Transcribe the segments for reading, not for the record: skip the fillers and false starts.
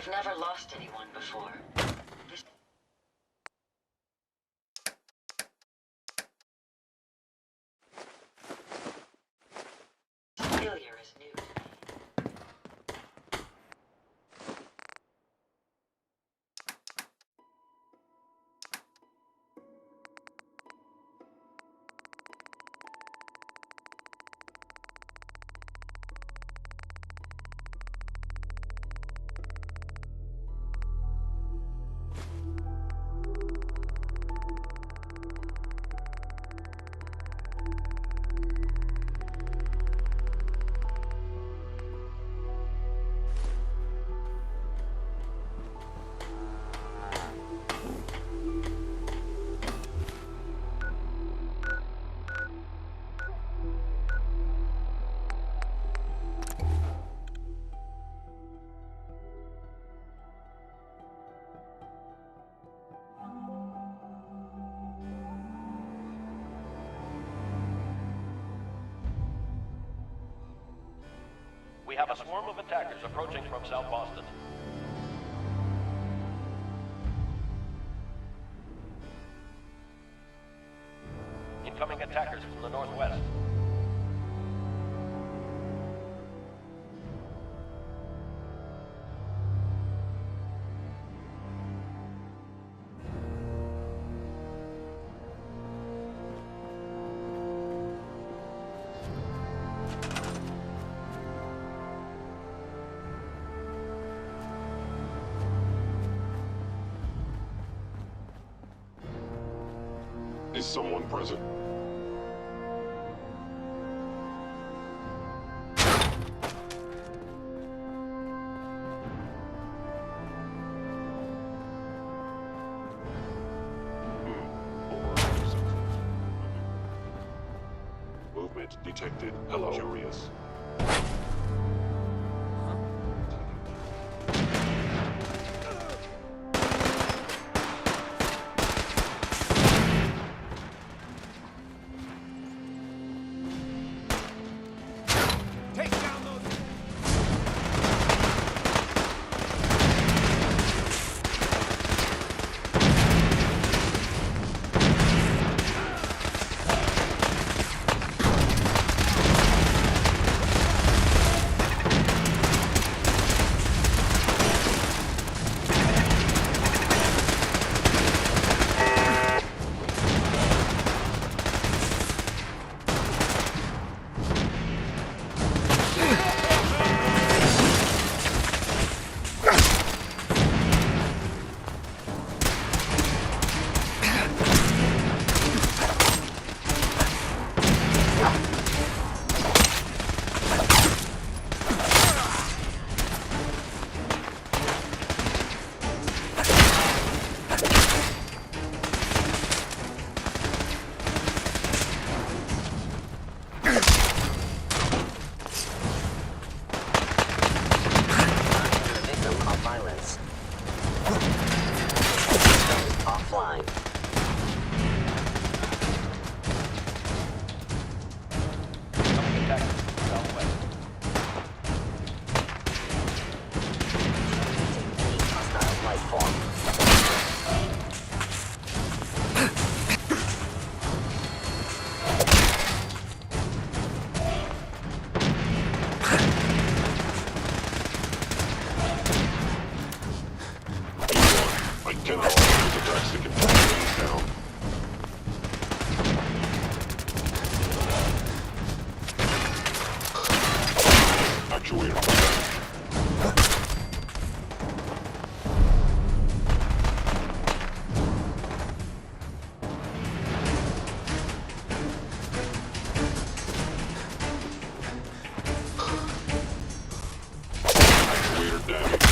I've never lost anyone before. This failure is new to me. We have a swarm of attackers approaching from South Boston. Incoming attackers from the northwest. Is someone present? Movement detected. Hello. Curious. Offline. Incoming attackers from southwest. Any hostile life form. I cannot use the attacks that can bring things down. Actuator. Actuator damage.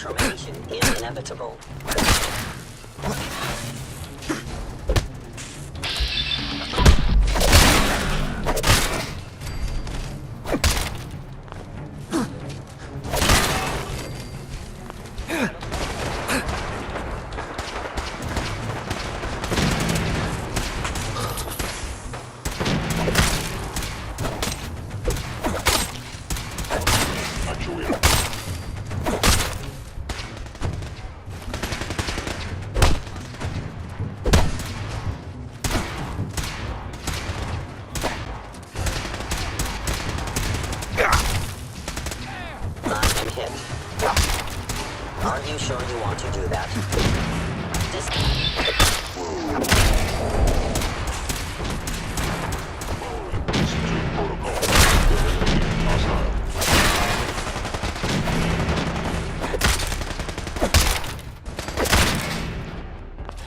Transformation is inevitable. Actuator. I'm hit. Are you sure you want to do that? Strict protocol. Eliminating hostile.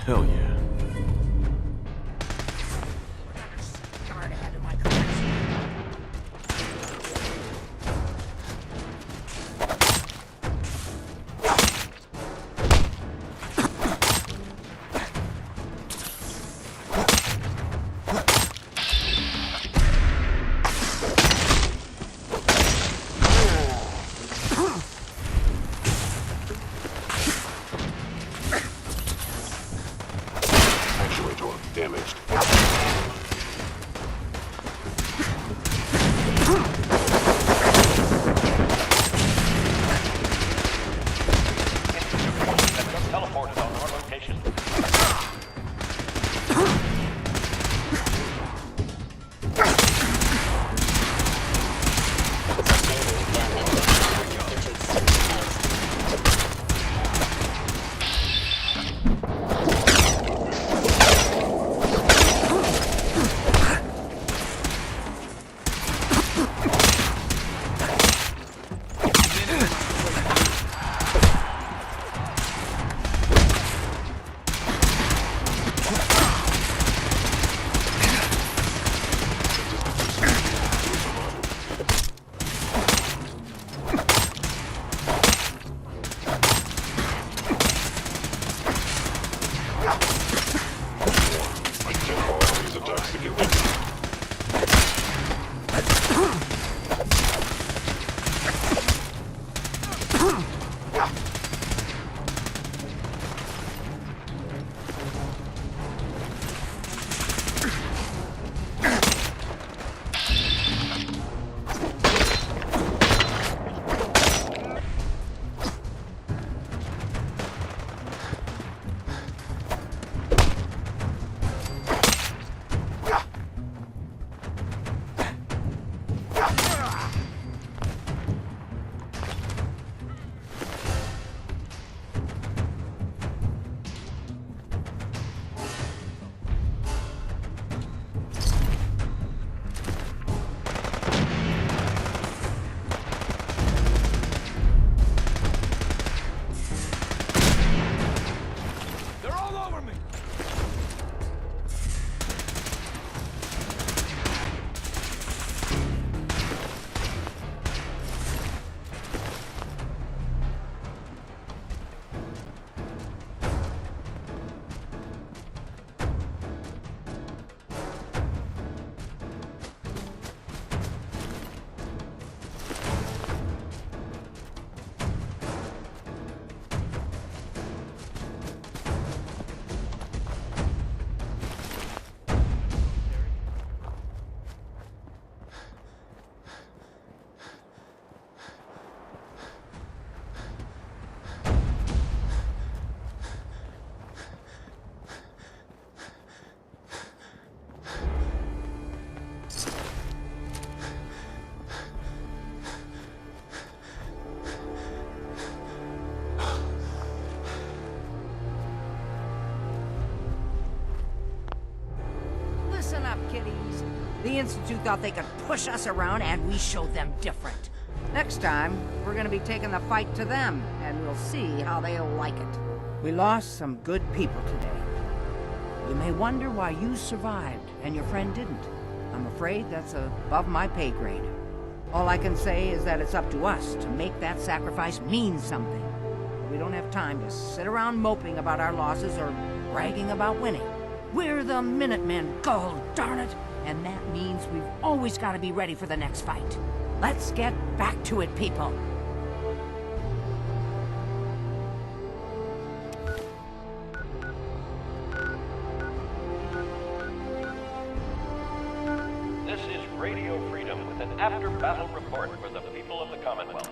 Hell yeah. Actuator damaged. Have just teleported on our location. Sustaining damage. I can't call out these attacks to continue. They're all over me! Listen up, kiddies. The Institute thought they could push us around, and we showed them different. Next time, we're gonna be taking the fight to them, and we'll see how they'll like it. We lost some good people today. You may wonder why you survived and your friend didn't. I'm afraid that's above my pay grade. All I can say is that it's up to us to make that sacrifice mean something. We we don't have time to sit around moping about our losses or bragging about winning. We're the Minutemen, gold darn it! And that means we've always got to be ready for the next fight. Let's get back to it, people. This is Radio Freedom with an after-battle report for the people of the Commonwealth.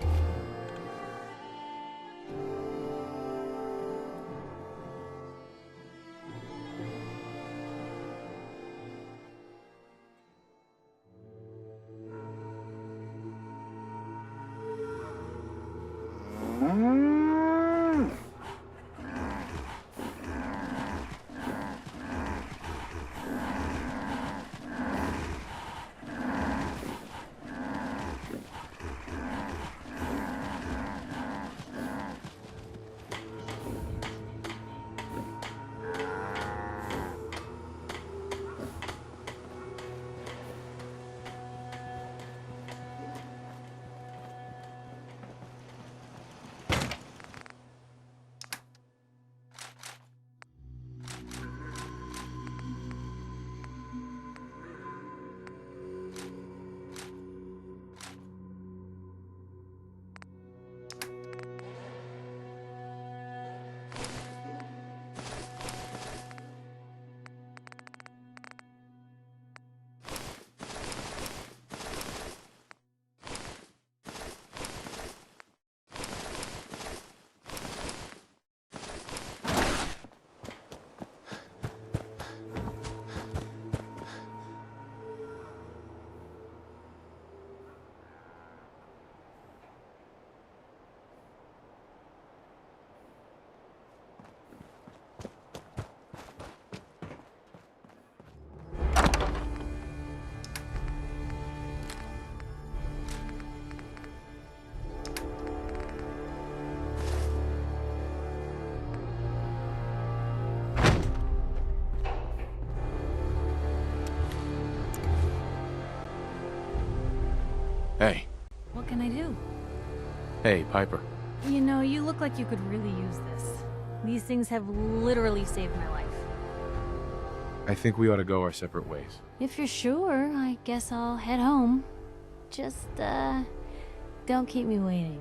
Hey. What can I do? Hey, Piper. You know, you look like you could really use this. These things have literally saved my life. I think we ought to go our separate ways. If you're sure, I guess I'll head home. Just, don't keep me waiting.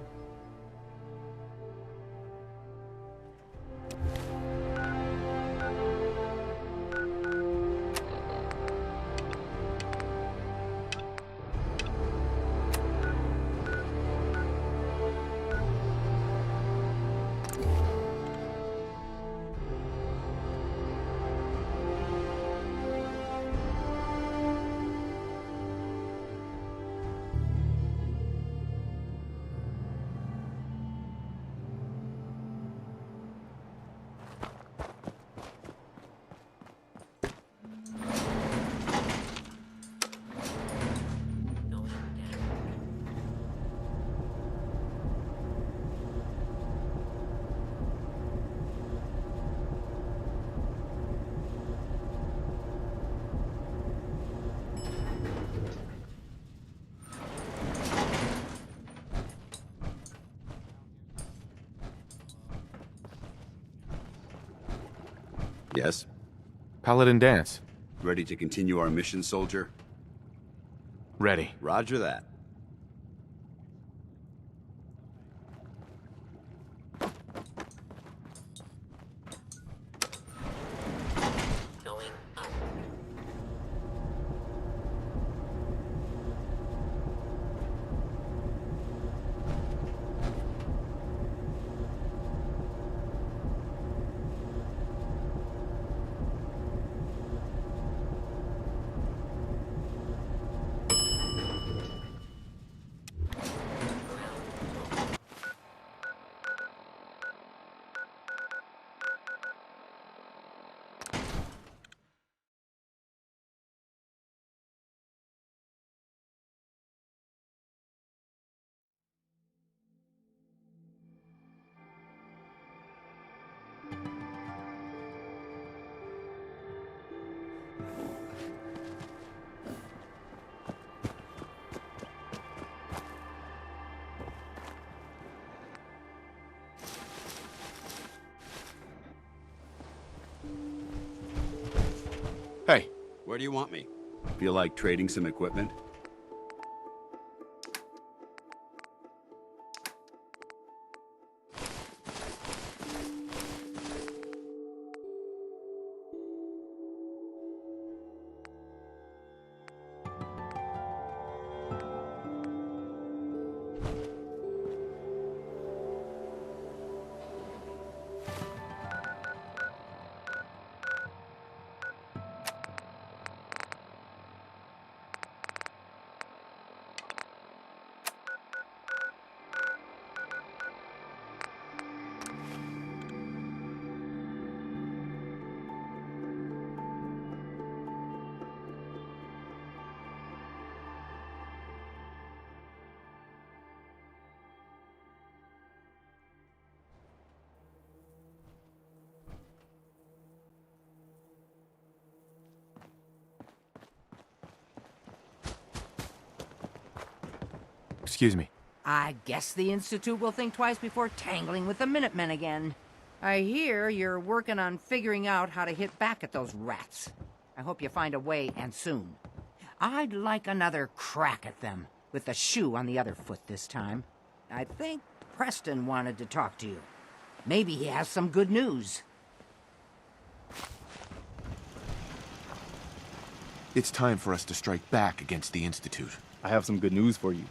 Yes? Paladin dance. Ready to continue our mission, soldier? Ready. Roger that. Going up. Where do you want me? Feel like trading some equipment? Excuse me. I guess the Institute will think twice before tangling with the Minutemen again. I hear you're working on figuring out how to hit back at those rats. I hope you find a way, and soon. I'd like another crack at them, with the shoe on the other foot this time. I think Preston wanted to talk to you. Maybe he has some good news. It's time for us to strike back against the Institute. I have some good news for you.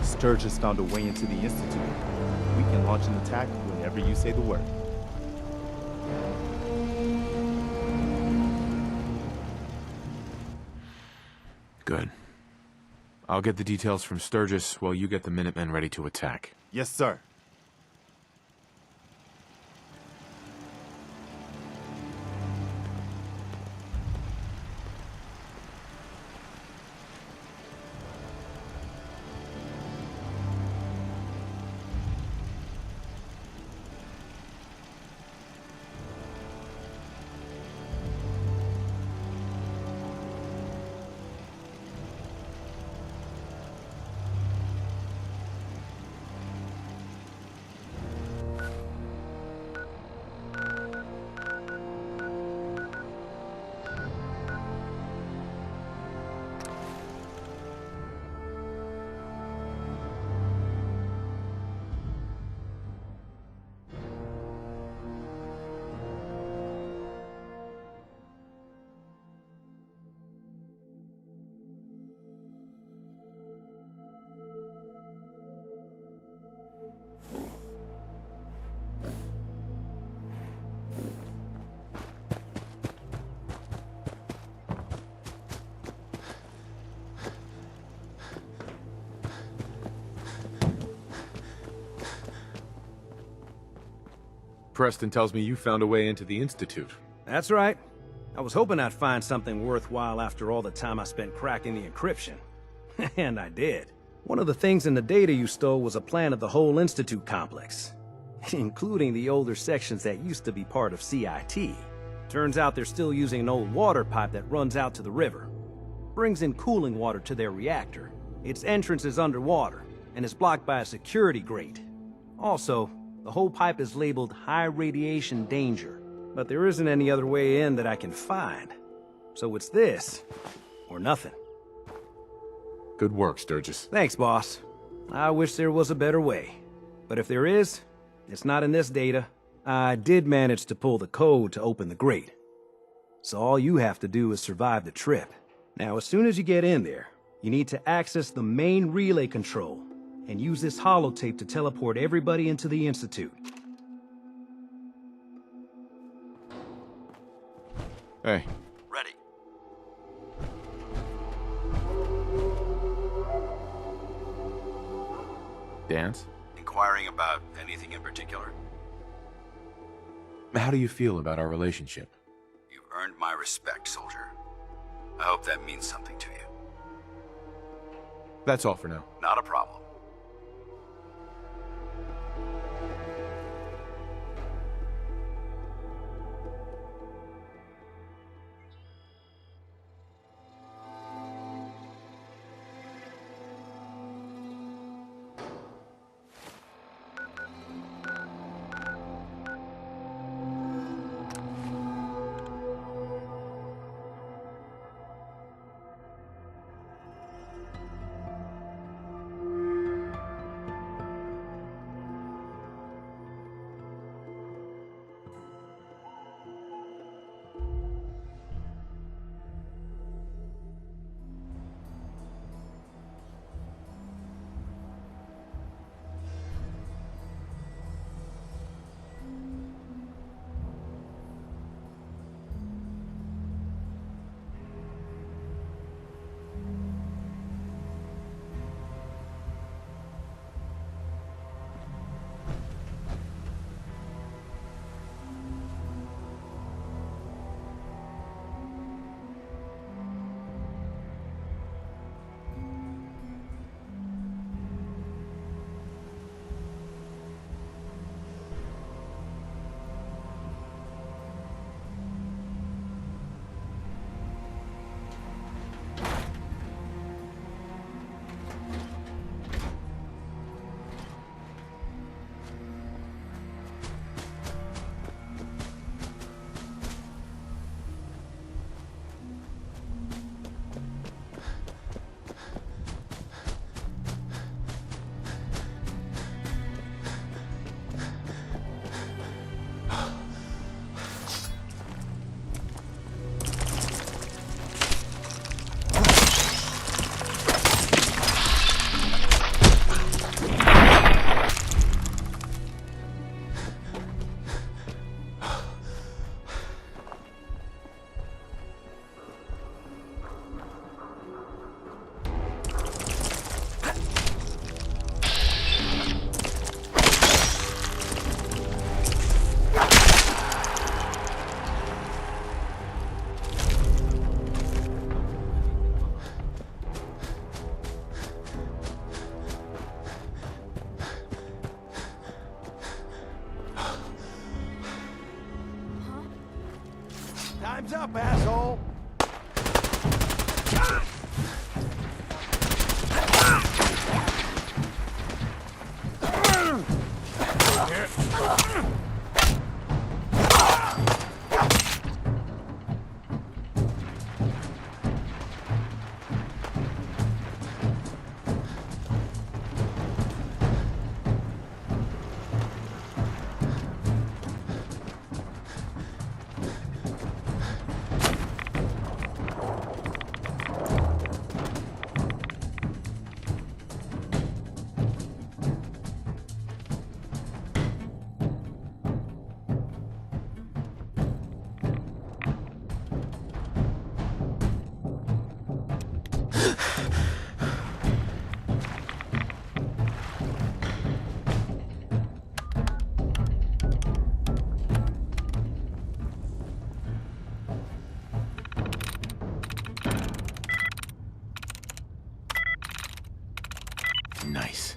Sturgis found a way into the Institute. We can launch an attack whenever you say the word. Good. I'll get the details from Sturgis while you get the Minutemen ready to attack. Yes, sir. Preston tells me you found a way into the Institute. That's right. I was hoping I'd find something worthwhile after all the time I spent cracking the encryption. And I did. One of the things in the data you stole was a plan of the whole Institute complex, including the older sections that used to be part of CIT. Turns out they're still using an old water pipe that runs out to the river. Brings in cooling water to their reactor. Its entrance is underwater, and is blocked by a security grate. Also, the whole pipe is labeled high radiation danger, but there isn't any other way in that I can find. So it's this, or nothing. Good work, Sturgis. Thanks, boss. I wish there was a better way. But if there is, it's not in this data. I did manage to pull the code to open the grate. So all you have to do is survive the trip. Now, as soon as you get in there, you need to access the main relay control and use this holotape to teleport everybody into the Institute. Hey. Ready. Dance? Inquiring about anything in particular? How do you feel about our relationship? You've earned my respect, soldier. I hope that means something to you. That's all for now. Not a problem. Time's up, asshole! Nice.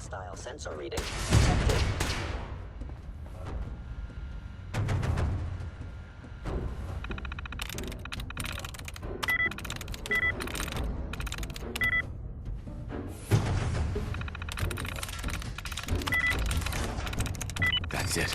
Hostile sensor reading detected. That's it.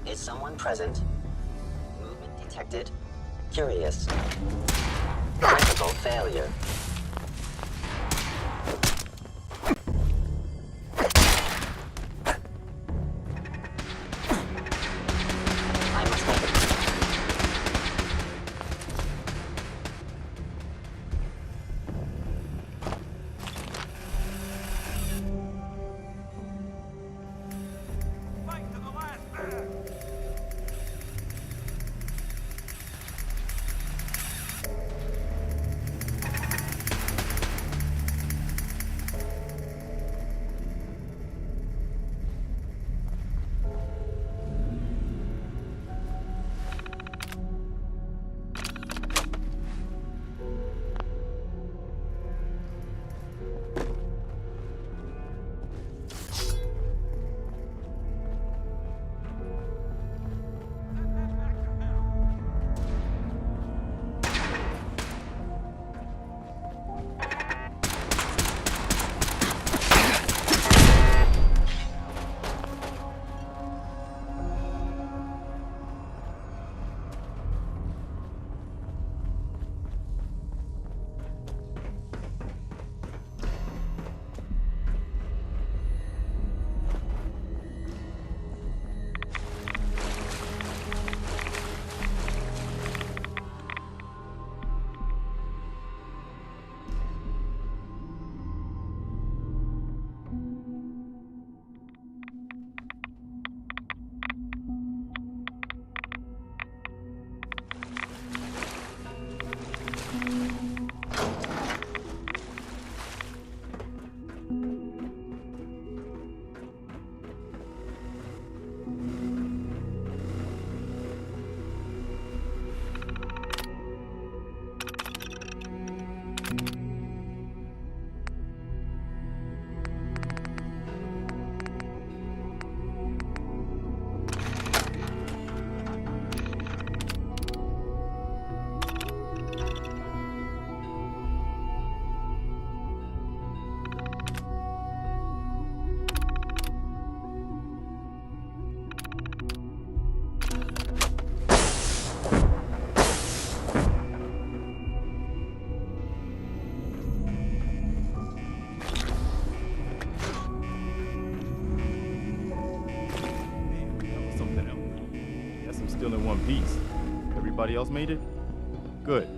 Is someone present? Movement detected. Curious. Critical failure. I must open. Still in one piece. Everybody else made it? Good.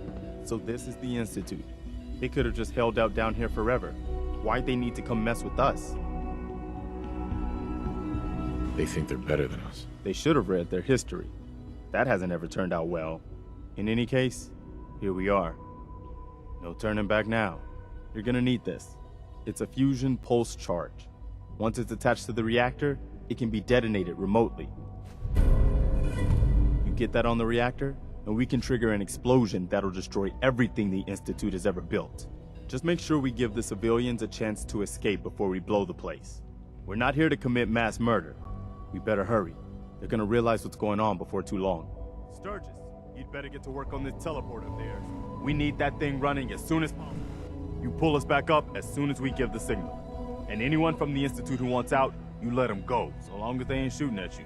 So this is the Institute. They could have just held out down here forever. Why'd they need to come mess with us? They think they're better than us. They should have read their history. That hasn't ever turned out well. In any case, here we are. No turning back now. You're gonna need this. It's a fusion pulse charge. Once it's attached to the reactor, it can be detonated remotely. You get that on the reactor, and we can trigger an explosion that'll destroy everything the Institute has ever built. Just make sure we give the civilians a chance to escape before we blow the place. We're not here to commit mass murder. We better hurry. They're gonna realize what's going on before too long. Sturgis, you'd better get to work on this teleport of theirs. We need that thing running as soon as possible. You pull us back up as soon as we give the signal. And anyone from the Institute who wants out, you let them go, so long as they ain't shooting at you.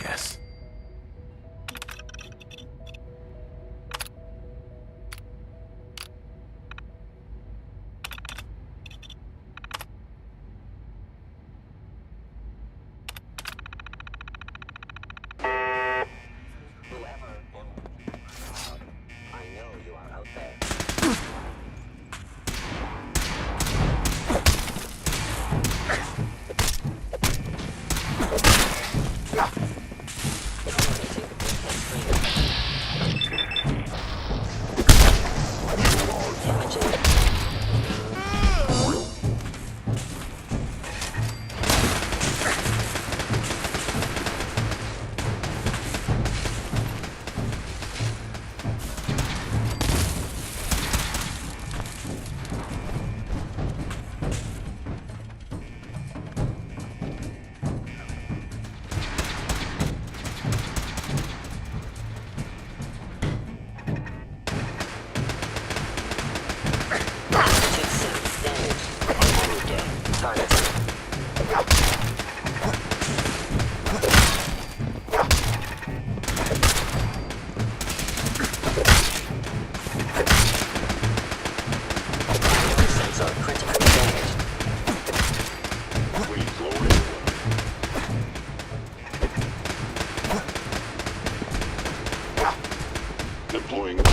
Yes. Whoever, I know you are out there. Deploying the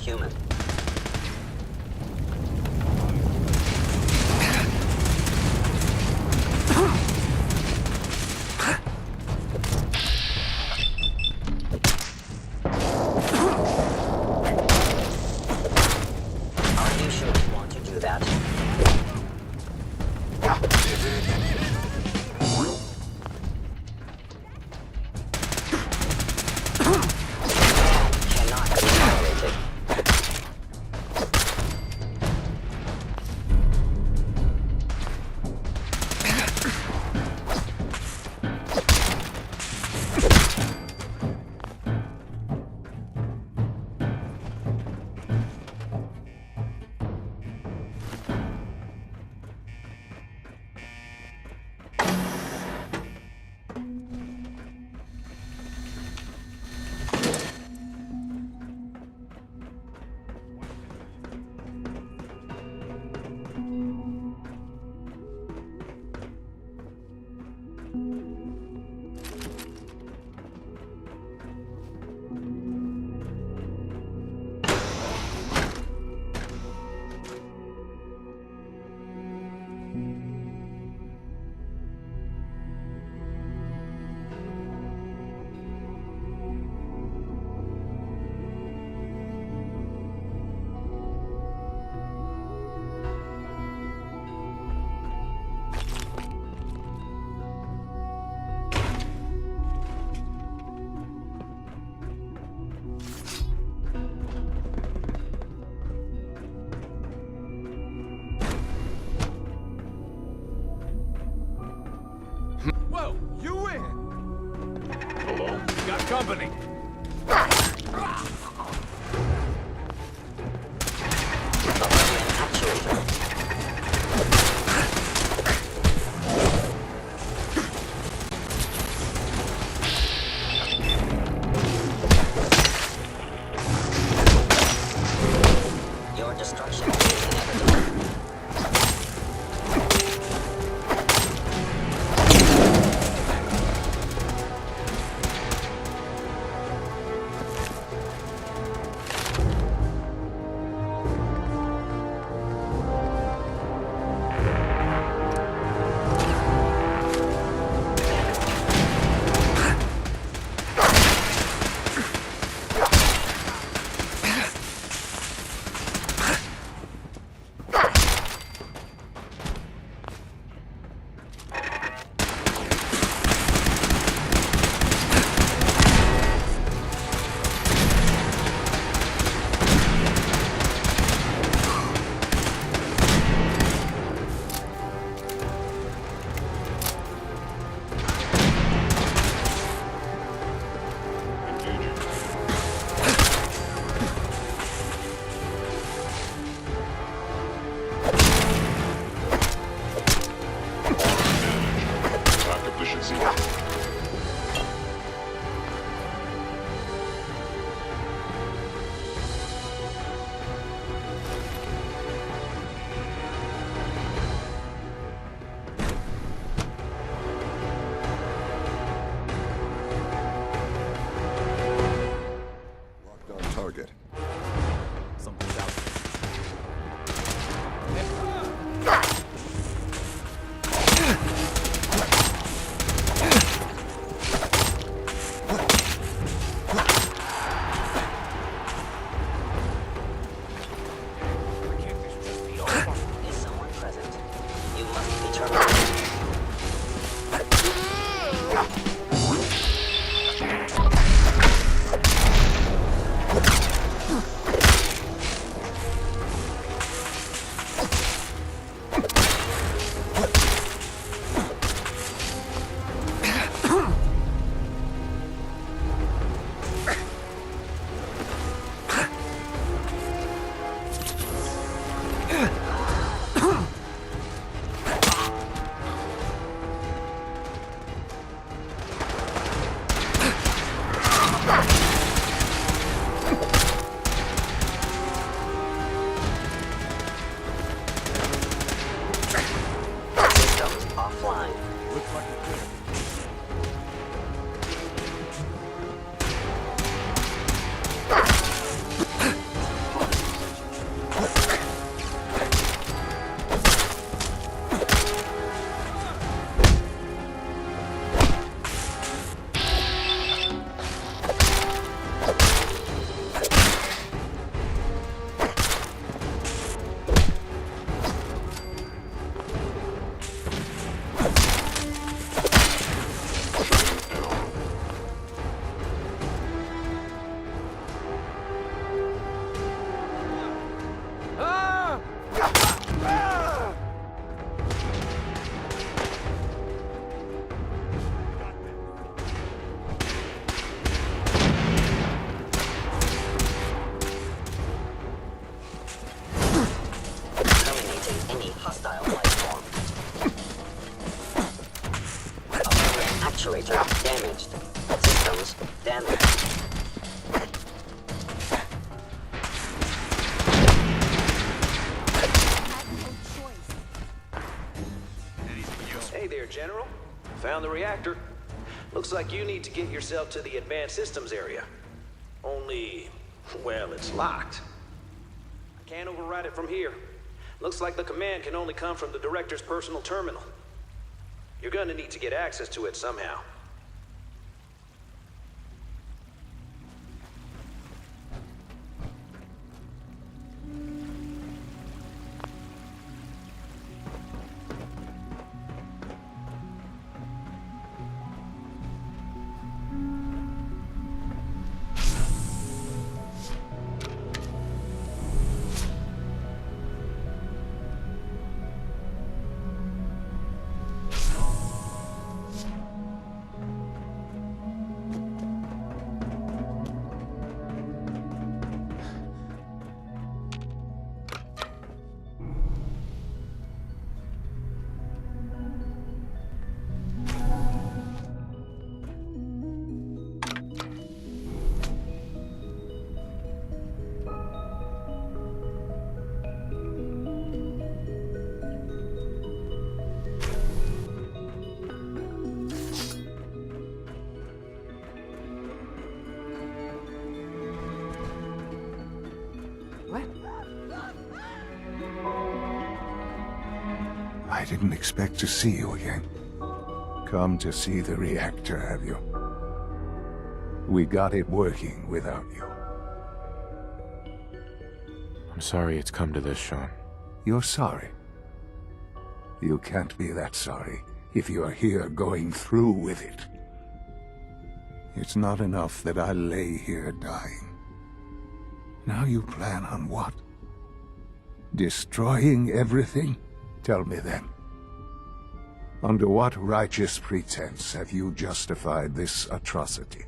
human. company. Your destruction is inevitable. Attack efficiency. Locked on target. Something's out. Is someone present? You must be terminated. Systems offline. Looks like it's clear. Eliminating any hostile life form. Upper actuator damaged. Systems damaged. Hey there, General. Found the reactor. Looks like you need to get yourself to the advanced systems area. Only, well, it's locked. I can't override it from here. Looks like the command can only come from the director's personal terminal. You're gonna need to get access to it somehow. What? I didn't expect to see you again. Come to see the reactor, have you? We got it working without you. I'm sorry it's come to this, Sean. You're sorry? You can't be that sorry if you're here going through with it. It's not enough that I lay here dying. Now you plan on what? Destroying everything? Tell me then. Under what righteous pretense have you justified this atrocity?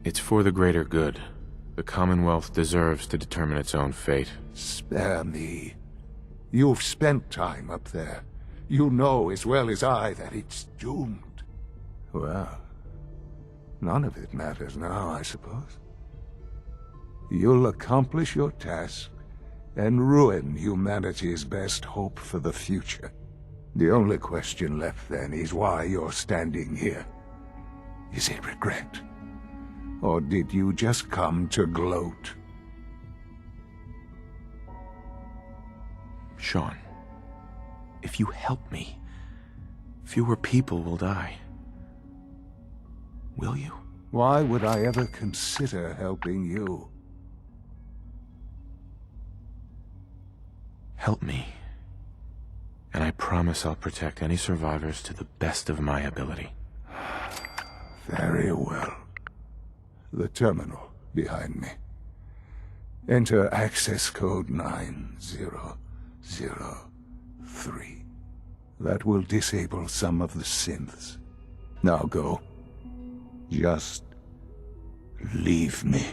It's for the greater good. The Commonwealth deserves to determine its own fate. Spare me. You've spent time up there. You know as well as I that it's doomed. Well, none of it matters now, I suppose. You'll accomplish your task and ruin humanity's best hope for the future. The only question left then is why you're standing here. Is it regret? Or did you just come to gloat? Sean, if you help me, fewer people will die. Will you? Why would I ever consider helping you? Help me, and I promise I'll protect any survivors to the best of my ability. Very well. The terminal behind me. Enter access code 9003. That will disable some of the synths. Now go. Just leave me.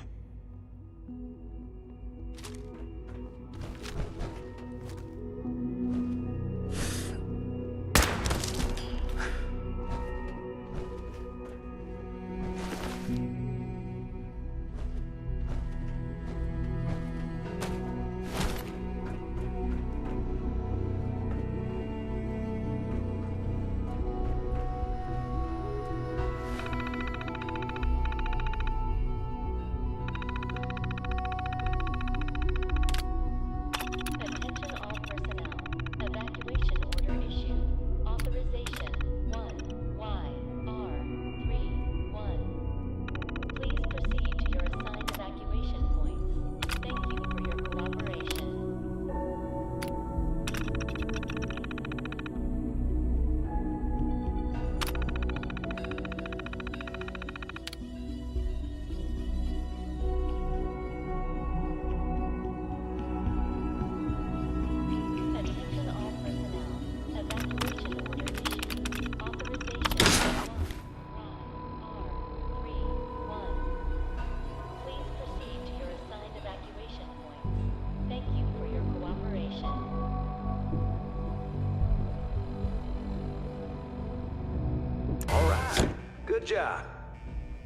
Good job.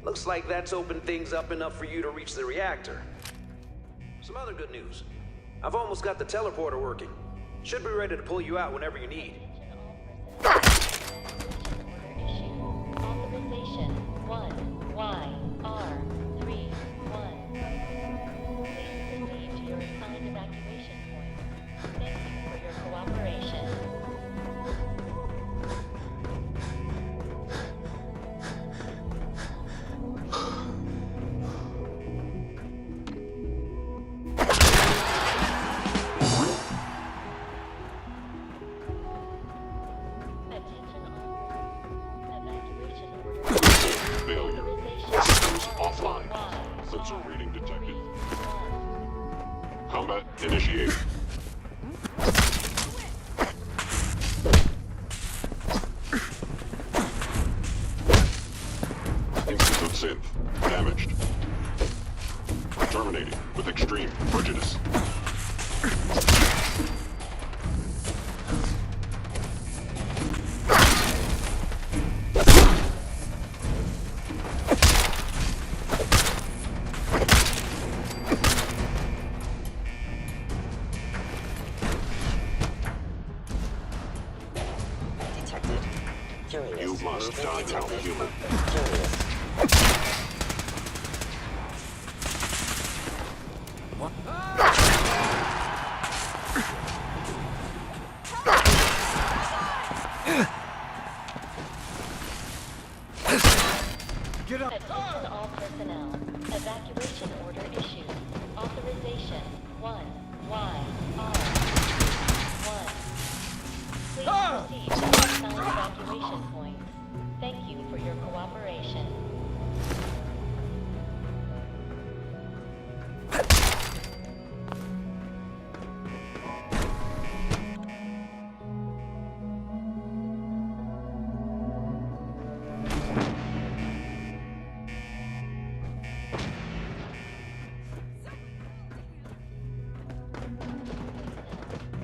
Looks like that's opened things up enough for you to reach the reactor. Some other good news. I've almost got the teleporter working. Should be ready to pull you out whenever you need. Authorization 1YR31. Please proceed to your assigned evacuation point. Thank you for your cooperation. Failure. Systems offline. Sensor reading detected. Combat initiated. Instance of synth damaged. Terminating with extreme prejudice. Detected. Curious. You must die now, human. Curious. Attention all personnel. Evacuation order issued. Authorization 1YR 1. Please proceed to your assigned evacuation points. Thank you for your cooperation.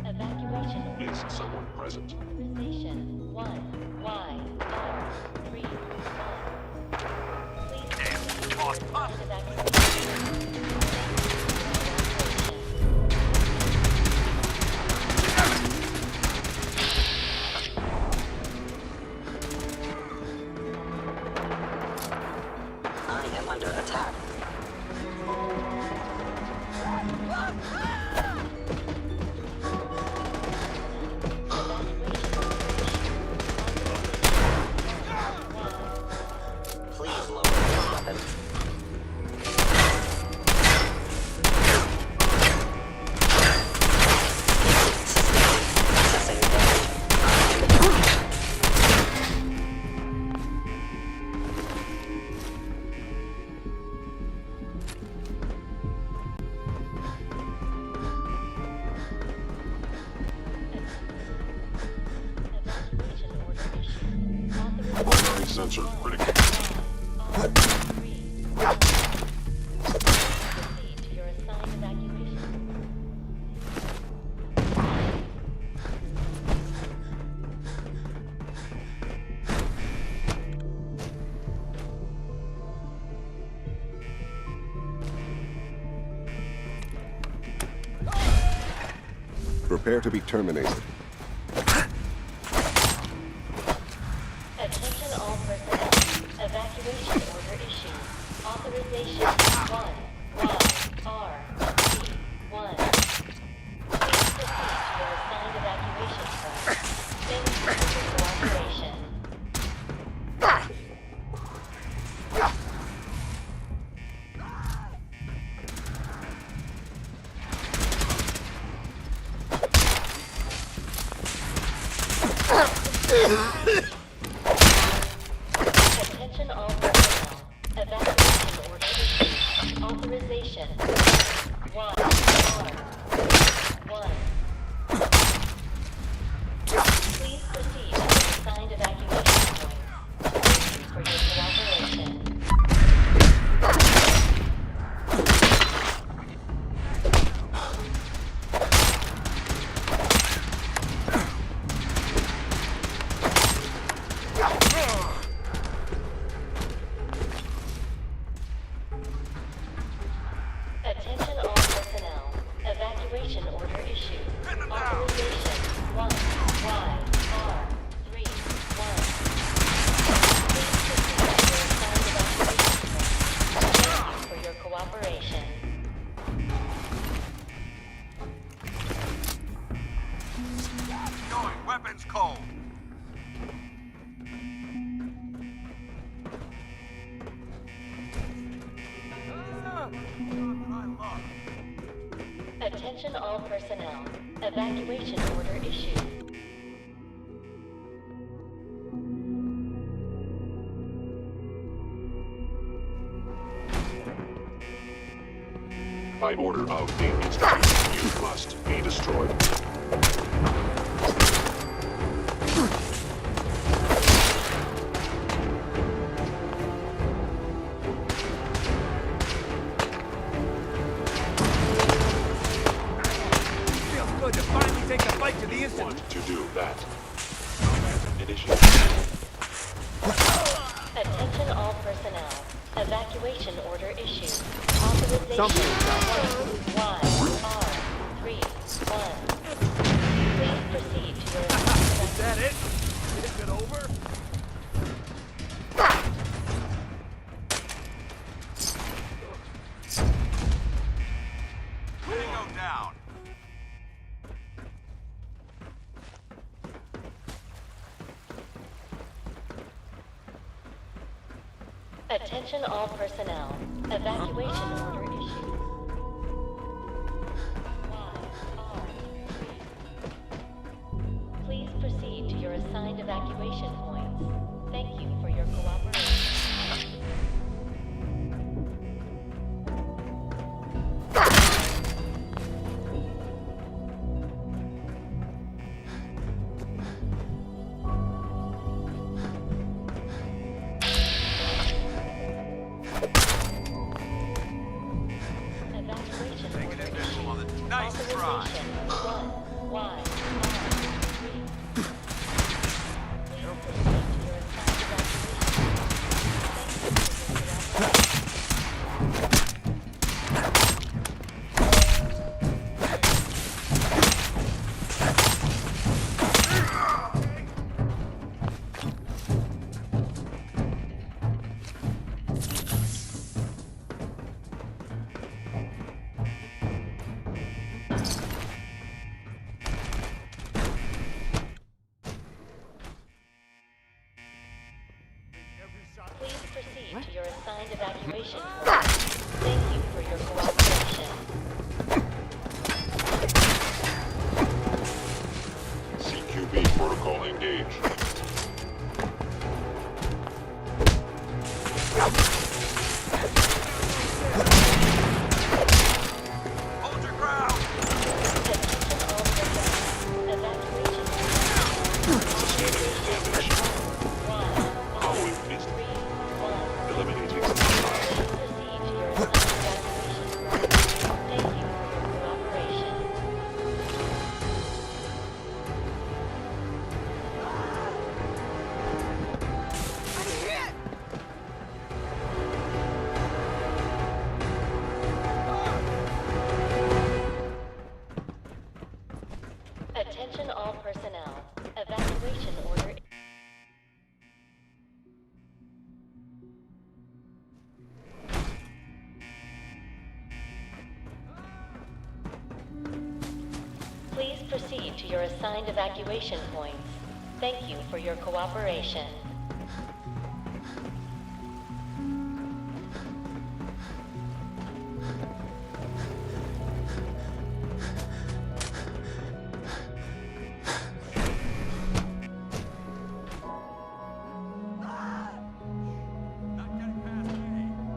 Evacuation order. Is someone present? Authorization 1YR 3. Please proceed to your assigned evacuation. I am under attack. Please lower your weapon. Assessing damage. Evacuation order issued. Authorization Primary sensor critical. 3. Proceed to your assigned evacuation. Prepare to be terminated. Attention all personnel. Evacuation order issued. Authorization 1YR 1. Please proceed to your assigned evacuation point. Thank you for your cooperation. Attention all personnel. Evacuation order issued. Authorization 1R 1. Please proceed to the assigned evacuation point. Thank you for your cooperation. Attention all personnel. Evacuation order issued. Authorization 1YR 3 1. Please proceed to your assigned evacuation point. Thank you for your cooperation. Going weapons cold. Attention all personnel. Evacuation order issued. By order of the Institute, you must be destroyed. Feels good to finally take the fight to the Institute. Want to do that. Initiate. Attention all personnel. Evacuation order issued. Authorization 1YR 3 1. Please proceed to your assigned Is that it? Is it over? Tango down. Attention all personnel. Evacuation order issued. Please proceed to your assigned evacuation points. Thank you for your cooperation. Evacuation order issued. Authorization 1Y. Please proceed to your assigned evacuation point. Thank you for your cooperation. CQB protocol engaged. Hold your ground! Attention all personnel. Evacuation Damage. Power is eliminating. Please proceed to your assigned evacuation point. Thank you for your cooperation. Attention all personnel. Evacuation order. Please proceed to your assigned evacuation points. Thank you for your cooperation.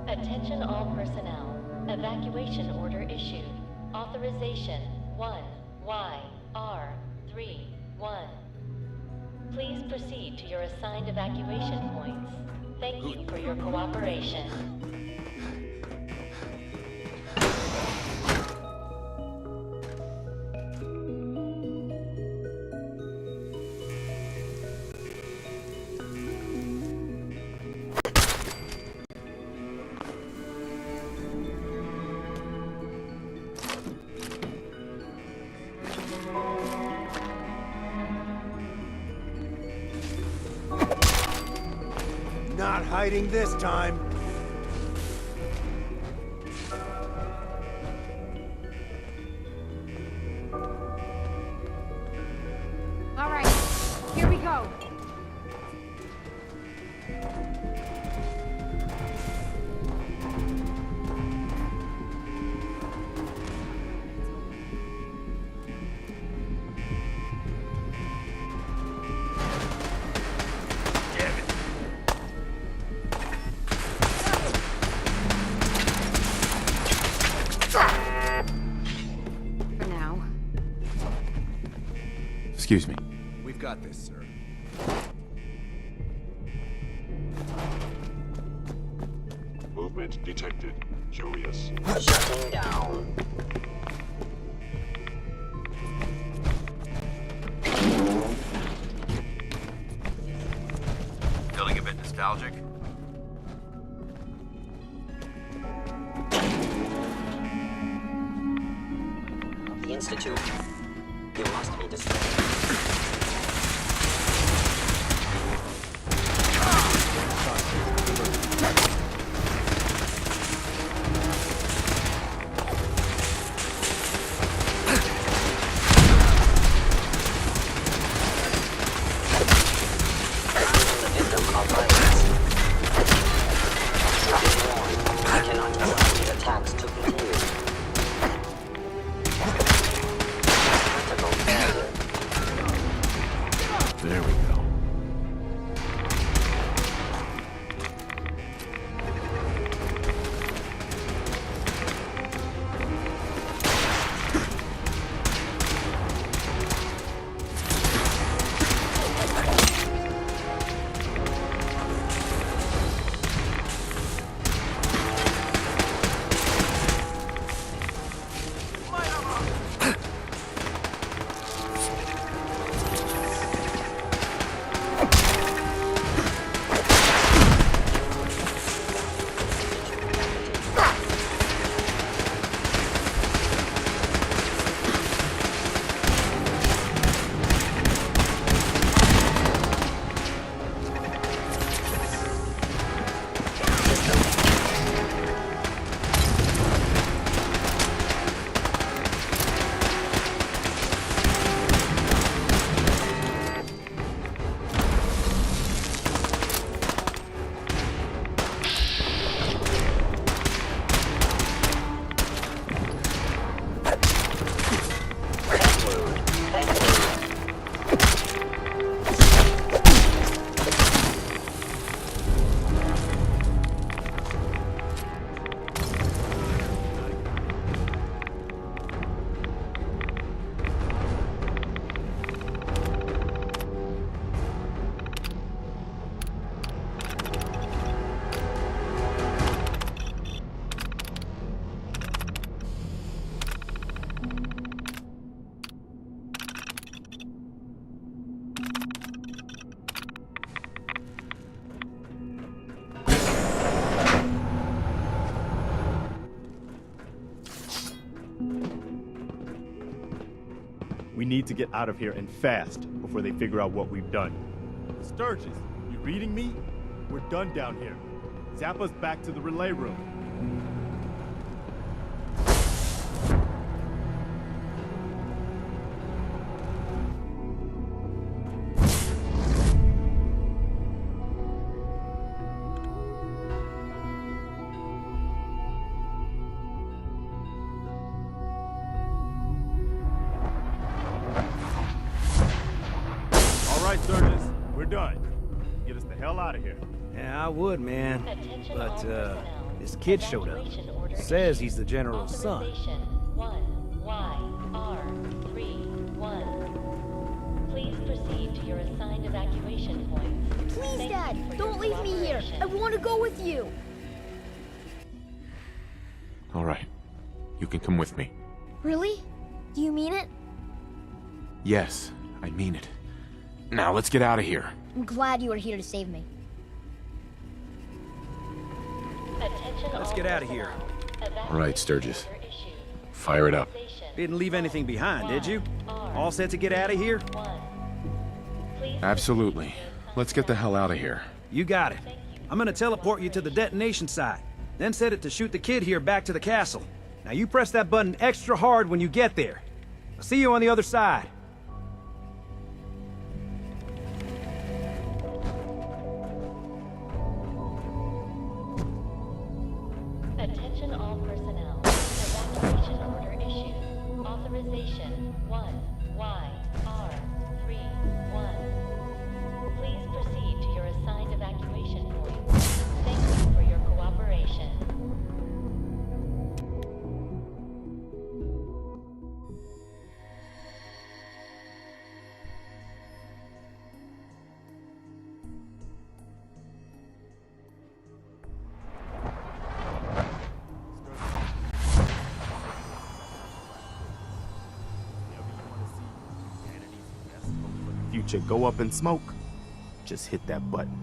Attention all personnel. Evacuation order issued. Authorization 1YR31. Please proceed to your assigned evacuation points. Thank you for your cooperation. Not hiding this time. All right, here we go. For now. Excuse me. We've got this, sir. Movement detected. Curious. Shutting down. Feeling a bit nostalgic? The Institute. You must be destroyed. The victim of violence. We need to get out of here and fast before they figure out what we've done. Sturgis, you reading me? We're done down here. Zap us back to the relay room. Sturgis, we're done. Get us the hell out of here. Yeah, I would, man. But, this kid showed up. Says he's the general's son. 1YR31. Please proceed to your assigned evacuation points. Please, Dad, don't leave me here. I want to go with you. All right. You can come with me. Really? Do you mean it? Yes, I mean it. Now, let's get out of here. I'm glad you are here to save me. Let's get out of here. All right, Sturgis. Fire it up. Didn't leave anything behind, did you? All set to get out of here? Absolutely. Let's get the hell out of here. You got it. I'm gonna teleport you to the detonation site, then set it to shoot the kid here back to the castle. Now you press that button extra hard when you get there. I'll see you on the other side. Attention all personnel. Evacuation order issued. Authorization 1YR31. Please proceed to your assigned evacuation points. Thank you for your cooperation. Future go up in smoke, just hit that button.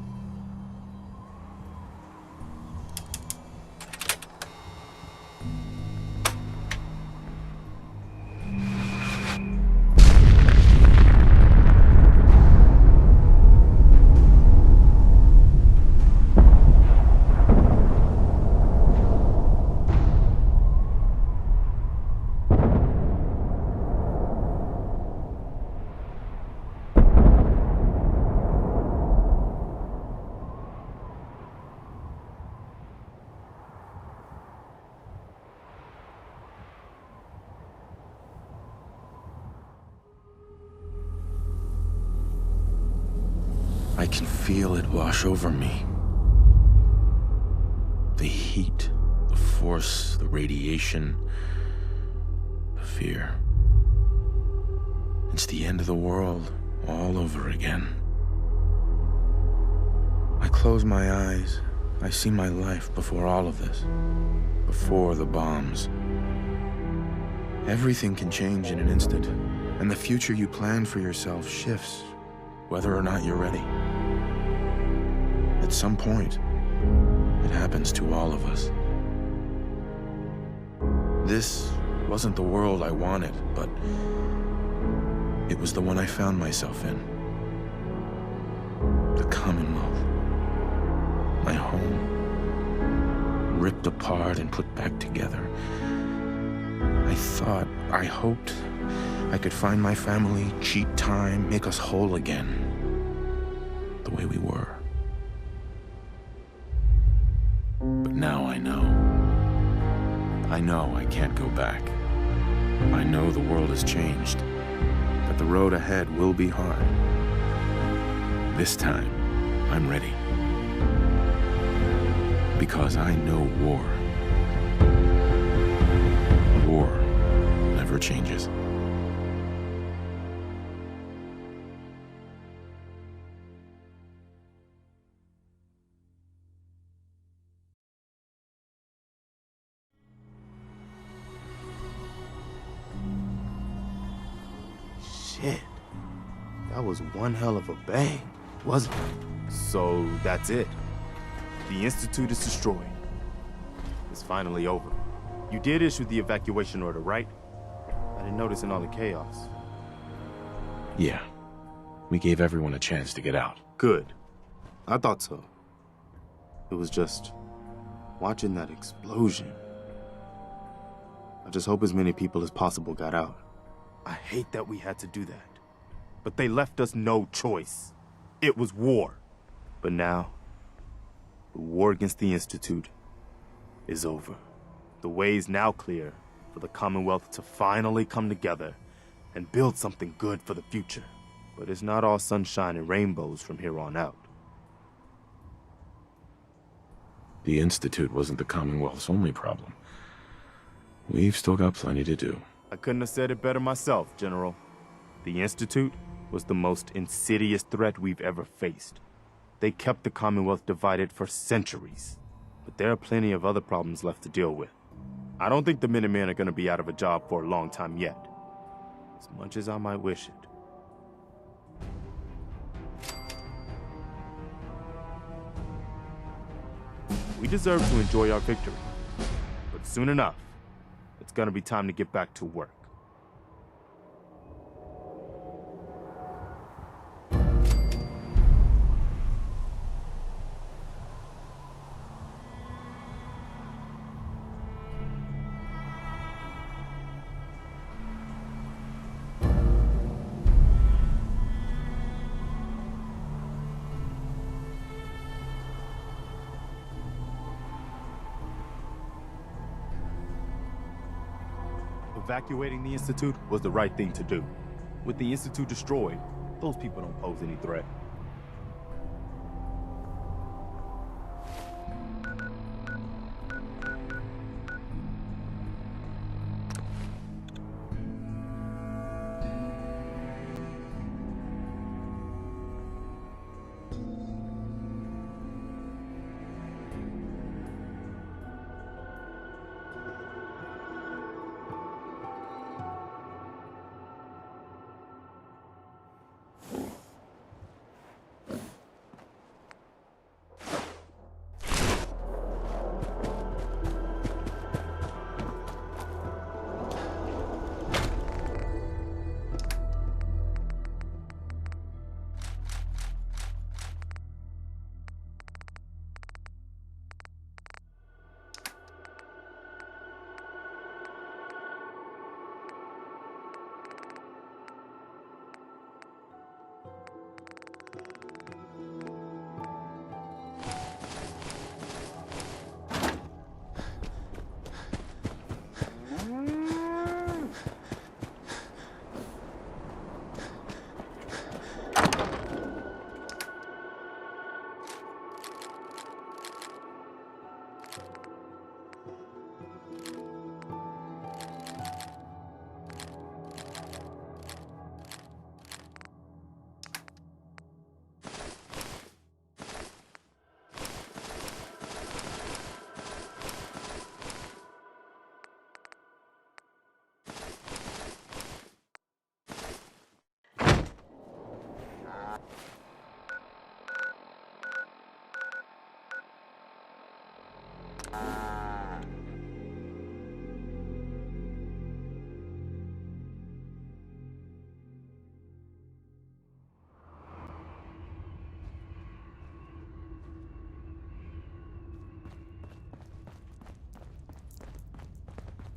I can feel it wash over me. The heat, the force, the radiation, the fear. It's the end of the world all over again. I close my eyes. I see my life before all of this. Before the bombs. Everything can change in an instant, and the future you plan for yourself shifts, whether or not you're ready. At some point, it happens to all of us. This wasn't the world I wanted, but it was the one I found myself in. The Commonwealth. My home. Ripped apart and put back together. I hoped I could find my family, cheat time, make us whole again. The way we were. But now I know. I know I can't go back. I know the world has changed. That the road ahead will be hard. This time, I'm ready. Because I know war. War never changes. Shit. That was one hell of a bang, wasn't it? So that's it. The Institute is destroyed. It's finally over. You did issue the evacuation order, right? I didn't notice in all the chaos. Yeah. We gave everyone a chance to get out. Good. I thought so. It was just watching that explosion. I just hope as many people as possible got out. I hate that we had to do that. But they left us no choice. It was war. But now, the war against the Institute is over. The way is now clear for the Commonwealth to finally come together and build something good for the future. But it's not all sunshine and rainbows from here on out. The Institute wasn't the Commonwealth's only problem. We've still got plenty to do. I couldn't have said it better myself, General. The Institute was the most insidious threat we've ever faced. They kept the Commonwealth divided for centuries. But there are plenty of other problems left to deal with. I don't think the Minutemen are going to be out of a job for a long time yet. As much as I might wish it. We deserve to enjoy our victory. But soon enough, it's gonna be time to get back to work. Evacuating the Institute was the right thing to do. With the Institute destroyed, those people don't pose any threat.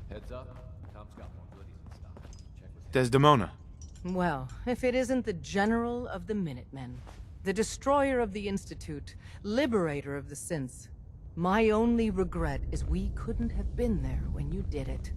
Heads up, Tom's got more goodies in stock. Check with Desdemona. Well, if it isn't the General of the Minutemen, the Destroyer of the Institute, Liberator of the Synths. My only regret is we couldn't have been there when you did it.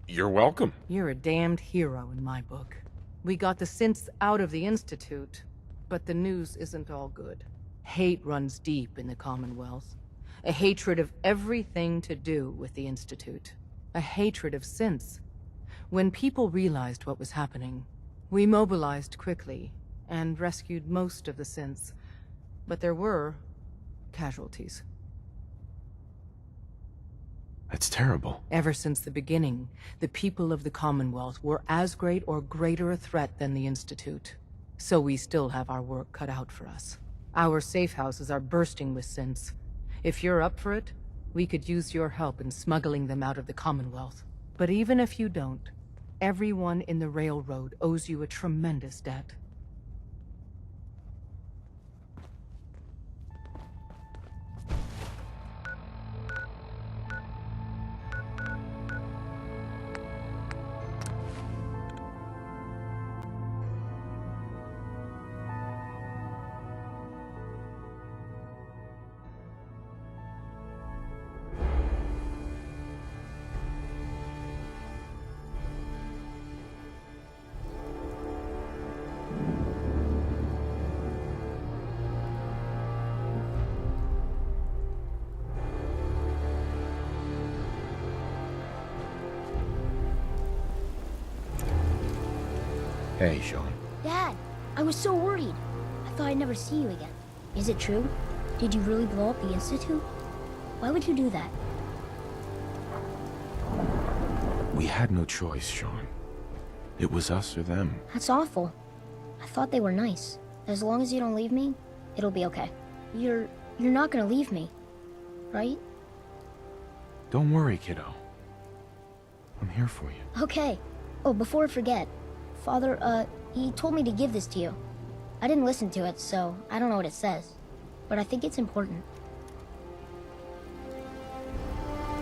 You're welcome. You're a damned hero in my book. We got the Synths out of the Institute, but the news isn't all good. Hate runs deep in the Commonwealth. A hatred of everything to do with the Institute. A hatred of Synths. When people realized what was happening, we mobilized quickly and rescued most of the Synths. But there were casualties. That's terrible. Ever since the beginning, the people of the Commonwealth were as great or greater a threat than the Institute. So we still have our work cut out for us. Our safe houses are bursting with Synths. If you're up for it, we could use your help in smuggling them out of the Commonwealth. But even if you don't, Everyone in the railroad owes you a tremendous debt. Hey, Sean. Dad, I was so worried. I thought I'd never see you again. Is it true? Did you really blow up the Institute? Why would you do that? We had no choice, Sean. It was us or them. That's awful. I thought they were nice. As long as you don't leave me, it'll be okay. You're not gonna leave me, right? Don't worry, kiddo. I'm here for you. Okay. Oh, before I forget, Father, he told me to give this to you. I didn't listen to it, so I don't know what it says. But I think it's important.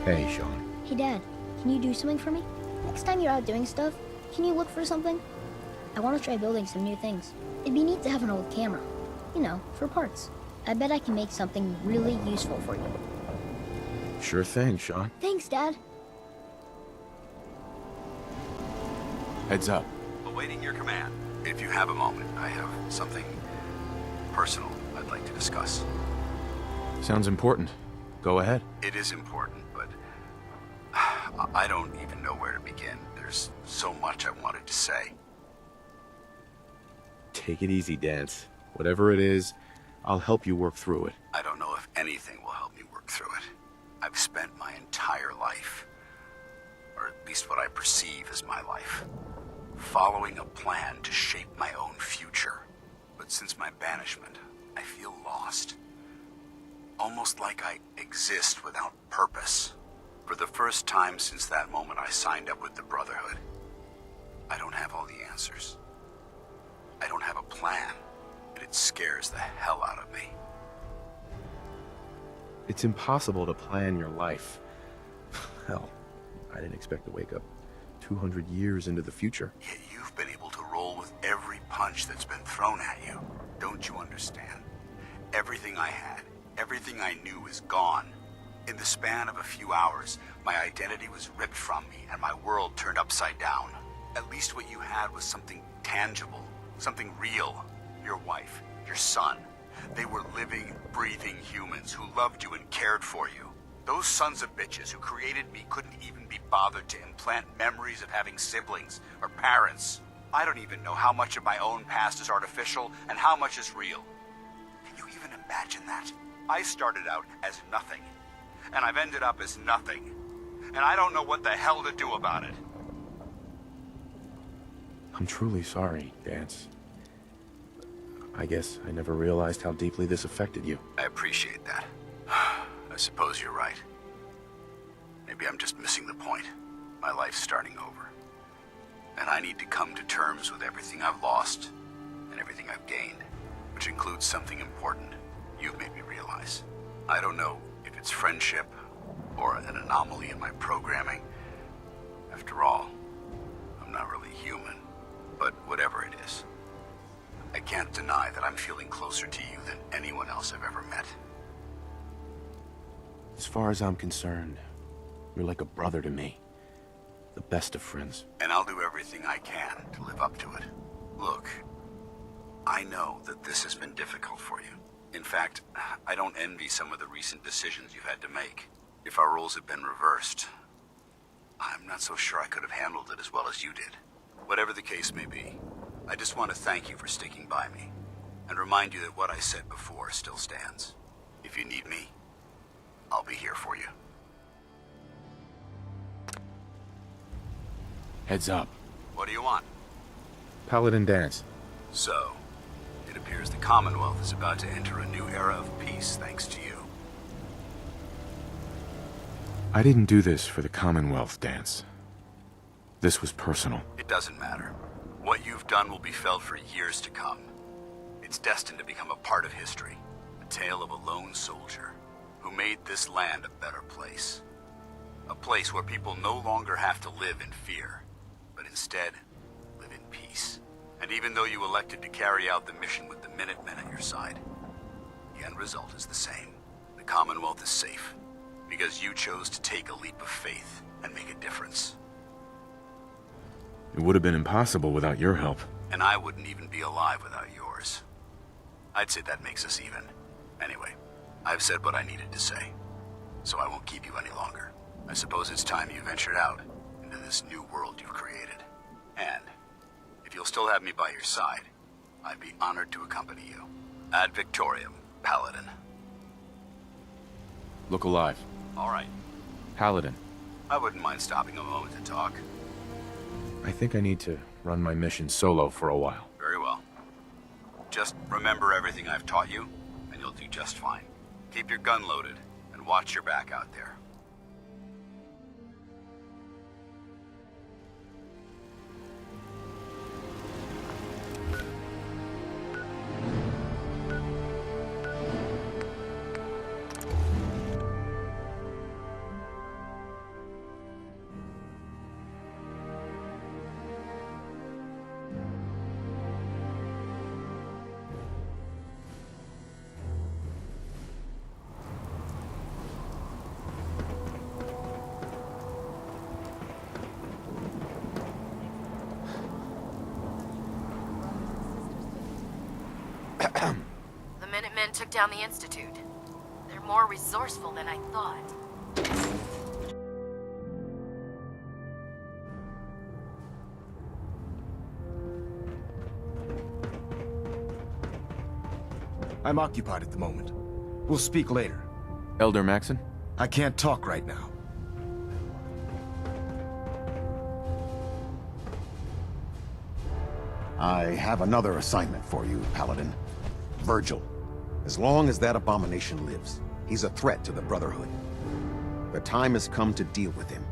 Hey, Sean. Hey, Dad, can you do something for me? Next time you're out doing stuff, can you look for something? I want to try building some new things. It'd be neat to have an old camera. You know, for parts. I bet I can make something really useful for you. Sure thing, Sean. Thanks, Dad. Heads up. Awaiting your command. If you have a moment, I have something personal I'd like to discuss. Sounds important. Go ahead. It is important, but I don't even know where to begin. There's so much I wanted to say. Take it easy, Dance. Whatever it is, I'll help you work through it. I don't know if anything will help me work through it. I've spent my entire life, or at least what I perceive as my life, following a plan to shape my own future. But since my banishment, I feel lost. Almost like I exist without purpose. For the first time since that moment I signed up with the Brotherhood, I don't have all the answers. I don't have a plan, and it scares the hell out of me. It's impossible to plan your life. Hell, I didn't expect to wake up 200 years into the future. Yet you've been able to roll with every punch that's been thrown at you. Don't you understand? Everything I had, everything I knew is gone. In the span of a few hours, my identity was ripped from me and my world turned upside down. At least what you had was something tangible, something real. Your wife, your son. They were living, breathing humans who loved you and cared for you. Those sons of bitches who created me couldn't even be bothered to implant memories of having siblings or parents. I don't even know how much of my own past is artificial and how much is real. Can you even imagine that? I started out as nothing, and I've ended up as nothing. And I don't know what the hell to do about it. I'm truly sorry, Dance. I guess I never realized how deeply this affected you. I appreciate that. I suppose you're right. Maybe I'm just missing the point. My life's starting over. And I need to come to terms with everything I've lost and everything I've gained, which includes something important you've made me realize. I don't know if it's friendship or an anomaly in my programming. After all, I'm not really human, but whatever it is, I can't deny that I'm feeling closer to you than anyone else I've ever met. As far as I'm concerned, you're like a brother to me. The best of friends. And I'll do everything I can to live up to it. Look, I know that this has been difficult for you. In fact, I don't envy some of the recent decisions you've had to make. If our roles had been reversed, I'm not so sure I could have handled it as well as you did. Whatever the case may be, I just want to thank you for sticking by me, and remind you that what I said before still stands. If you need me, I'll be here for you. Heads up. What do you want? Paladin Dance. So, it appears the Commonwealth is about to enter a new era of peace thanks to you. I didn't do this for the Commonwealth, Dance. This was personal. It doesn't matter. What you've done will be felt for years to come. It's destined to become a part of history. A tale of a lone soldier who made this land a better place. A place where people no longer have to live in fear, but instead live in peace. And even though you elected to carry out the mission with the Minutemen at your side, the end result is the same. The Commonwealth is safe, because you chose to take a leap of faith and make a difference. It would have been impossible without your help. And I wouldn't even be alive without yours. I'd say that makes us even. Anyway, I've said what I needed to say, so I won't keep you any longer. I suppose it's time you ventured out into this new world you've created. And if you'll still have me by your side, I'd be honored to accompany you. Ad Victoriam, Paladin. Look alive. All right. Paladin. I wouldn't mind stopping a moment to talk. I think I need to run my mission solo for a while. Very well. Just remember everything I've taught you, and you'll do just fine. Keep your gun loaded, and watch your back out there. The Minutemen took down the Institute. They're more resourceful than I thought. I'm occupied at the moment. We'll speak later. Elder Maxon? I can't talk right now. I have another assignment for you, Paladin. Virgil. As long as that abomination lives, he's a threat to the Brotherhood. The time has come to deal with him.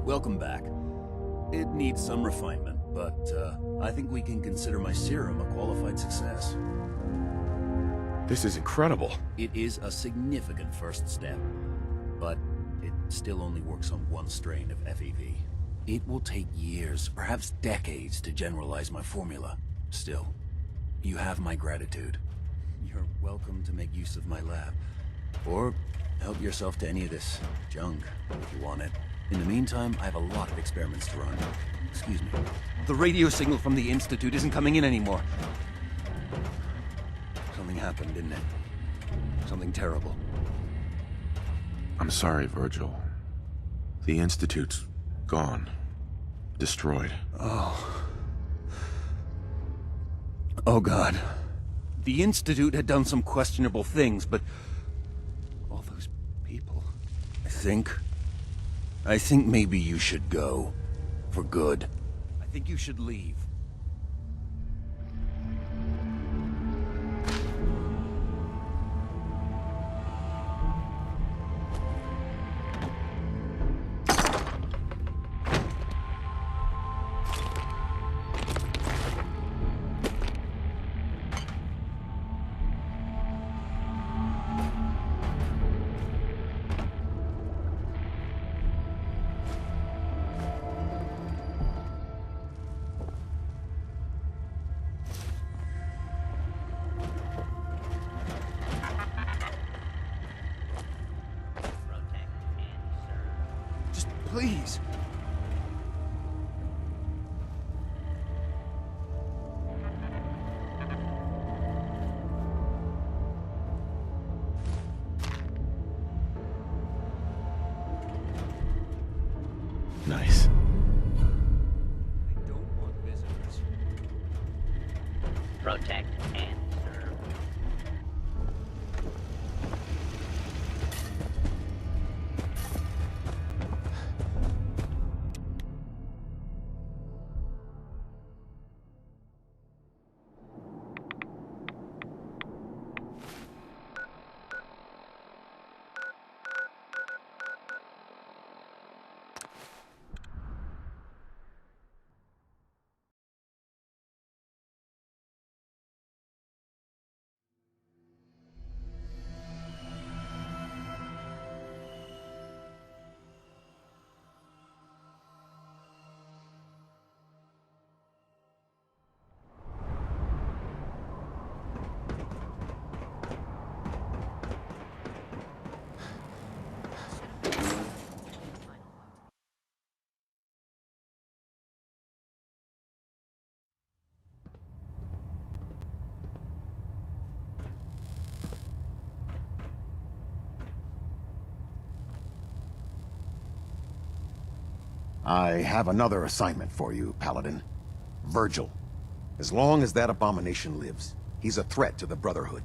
Welcome back. It needs some refinement, but I think we can consider my serum a qualified success. This is incredible. It is a significant first step, but it still only works on one strain of FEV. It will take years, perhaps decades, to generalize my formula. Still, you have my gratitude. You're welcome to make use of my lab, or help yourself to any of this junk if you want it. In the meantime, I have a lot of experiments to run. Excuse me. The radio signal from the Institute isn't coming in anymore. Something happened, didn't it? Something terrible. I'm sorry, Virgil. The Institute's gone. Destroyed. Oh. Oh, God. The Institute had done some questionable things, but all those people... I think maybe you should go. For good. I think you should leave. Please. Nice. I don't want visitors. Protect and serve. I have another assignment for you, Paladin. Virgil. As long as that abomination lives, he's a threat to the Brotherhood.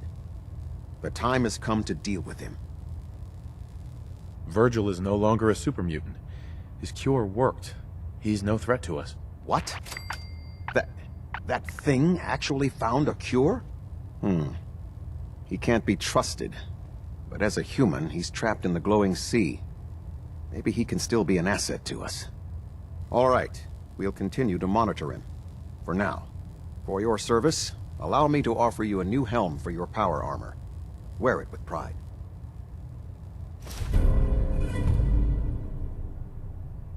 The time has come to deal with him. Virgil is no longer a super mutant. His cure worked. He's no threat to us. What? That thing actually found a cure? He can't be trusted. But as a human, he's trapped in the glowing sea. Maybe he can still be an asset to us. All right, we'll continue to monitor him. For now. For your service, allow me to offer you a new helm for your power armor. Wear it with pride.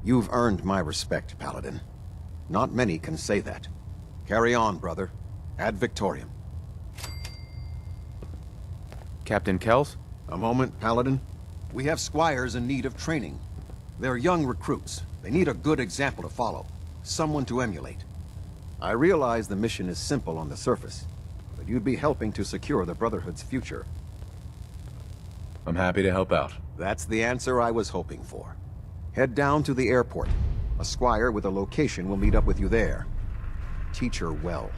You've earned my respect, Paladin. Not many can say that. Carry on, brother. Ad Victoriam. Captain Kells? A moment, Paladin. We have squires in need of training. They're young recruits. They need a good example to follow. Someone to emulate. I realize the mission is simple on the surface, but you'd be helping to secure the Brotherhood's future. I'm happy to help out. That's the answer I was hoping for. Head down to the airport. A squire with a location will meet up with you there. Teach her well.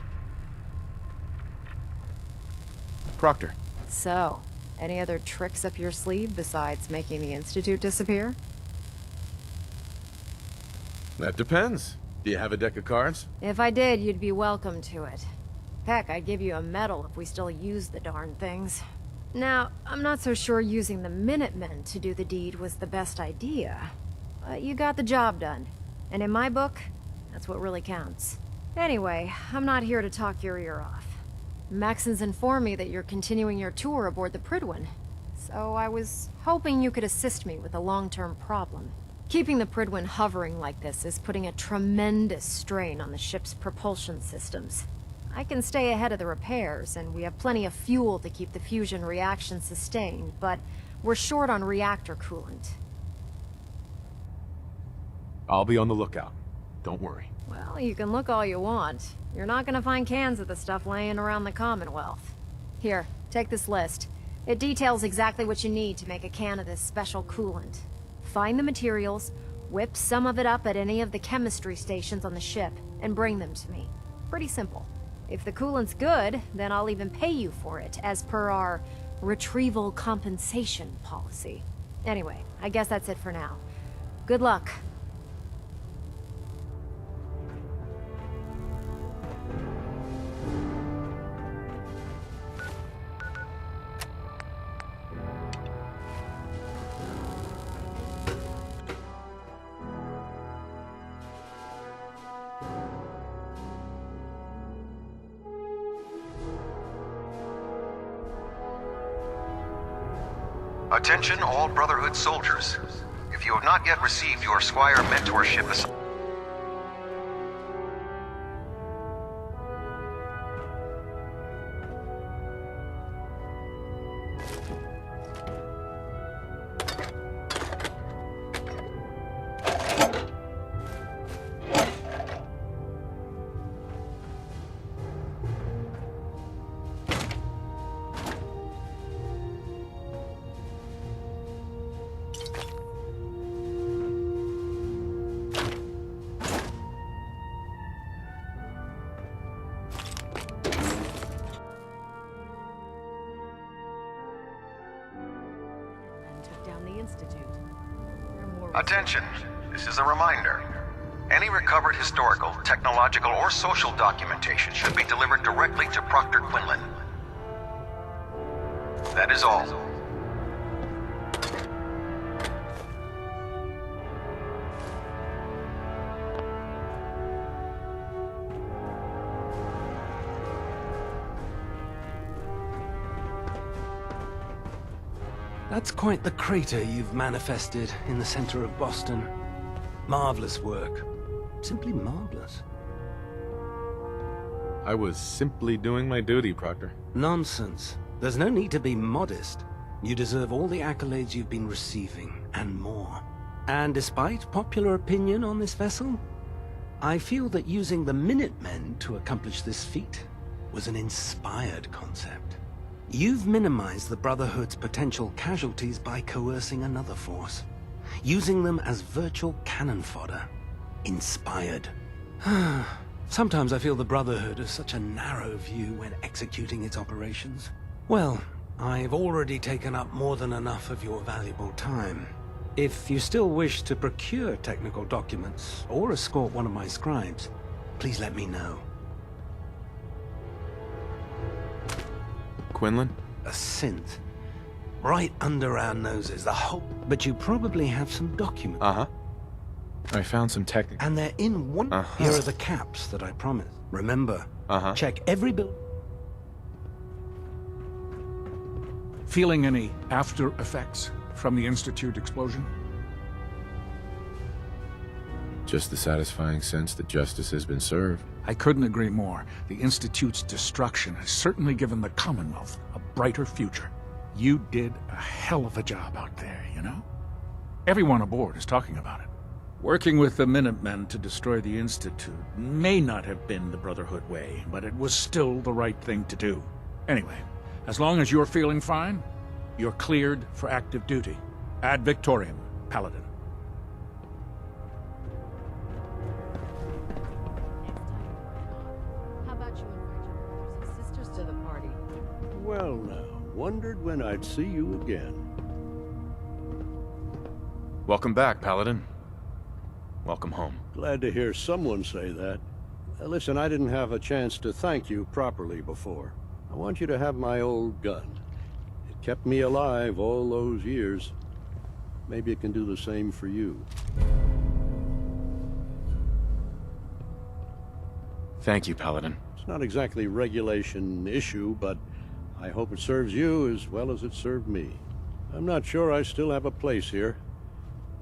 Proctor. So, any other tricks up your sleeve besides making the Institute disappear? That depends. Do you have a deck of cards? If I did, you'd be welcome to it. Heck, I'd give you a medal if we still used the darn things. Now, I'm not so sure using the Minutemen to do the deed was the best idea. But you got the job done. And in my book, that's what really counts. Anyway, I'm not here to talk your ear off. Maxon's informed me that you're continuing your tour aboard the Prydwen. So I was hoping you could assist me with a long-term problem. Keeping the Prydwen hovering like this is putting a tremendous strain on the ship's propulsion systems. I can stay ahead of the repairs, and we have plenty of fuel to keep the fusion reaction sustained, but we're short on reactor coolant. I'll be on the lookout. Don't worry. Well, you can look all you want. You're not gonna find cans of the stuff laying around the Commonwealth. Here, take this list. It details exactly what you need to make a can of this special coolant. Find the materials, whip some of it up at any of the chemistry stations on the ship, and bring them to me. Pretty simple. If the coolant's good, then I'll even pay you for it, as per our retrieval compensation policy. Anyway, I guess that's it for now. Good luck. Attention all Brotherhood soldiers. If you have not yet received your Squire mentorship shut down the Institute. Attention! This is a reminder. Any recovered historical, technological, or social documentation should be delivered directly to Proctor Quinlan. That is all. That's quite the crater you've manifested in the center of Boston. Marvelous work. Simply marvelous. I was simply doing my duty, Proctor. Nonsense. There's no need to be modest. You deserve all the accolades you've been receiving, and more. And despite popular opinion on this vessel, I feel that using the Minutemen to accomplish this feat was an inspired concept. You've minimized the Brotherhood's potential casualties by coercing another force, using them as virtual cannon fodder. Inspired. Sometimes I feel the Brotherhood has such a narrow view when executing its operations. Well, I've already taken up more than enough of your valuable time. If you still wish to procure technical documents or escort one of my scribes, please let me know. Quinlan? A synth. Right under our noses, the whole... But you probably have some documents. Uh-huh. I found some technical... And they're in one... Here are the caps that I promised. Remember, check every bill... Feeling any after effects from the Institute explosion? Just the satisfying sense that justice has been served. I couldn't agree more. The Institute's destruction has certainly given the Commonwealth a brighter future. You did a hell of a job out there, you know? Everyone aboard is talking about it. Working with the Minutemen to destroy the Institute may not have been the Brotherhood way, but it was still the right thing to do. Anyway, as long as you're feeling fine, you're cleared for active duty. Ad Victoriam, Paladin. How about you invite your brothers and sisters to the party? Well now, wondered when I'd see you again. Welcome back, Paladin. Welcome home. Glad to hear someone say that. Listen, I didn't have a chance to thank you properly before. I want you to have my old gun. It kept me alive all those years. Maybe it can do the same for you. Thank you, Paladin. It's not exactly a regulation issue, but I hope it serves you as well as it served me. I'm not sure I still have a place here.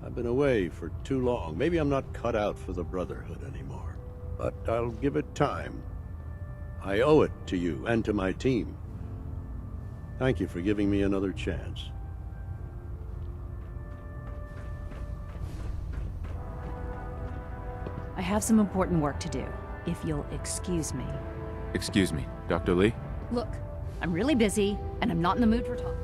I've been away for too long. Maybe I'm not cut out for the Brotherhood anymore. But I'll give it time. I owe it to you and to my team. Thank you for giving me another chance. I have some important work to do, if you'll excuse me. Excuse me, Dr. Lee? Look, I'm really busy, and I'm not in the mood for talking.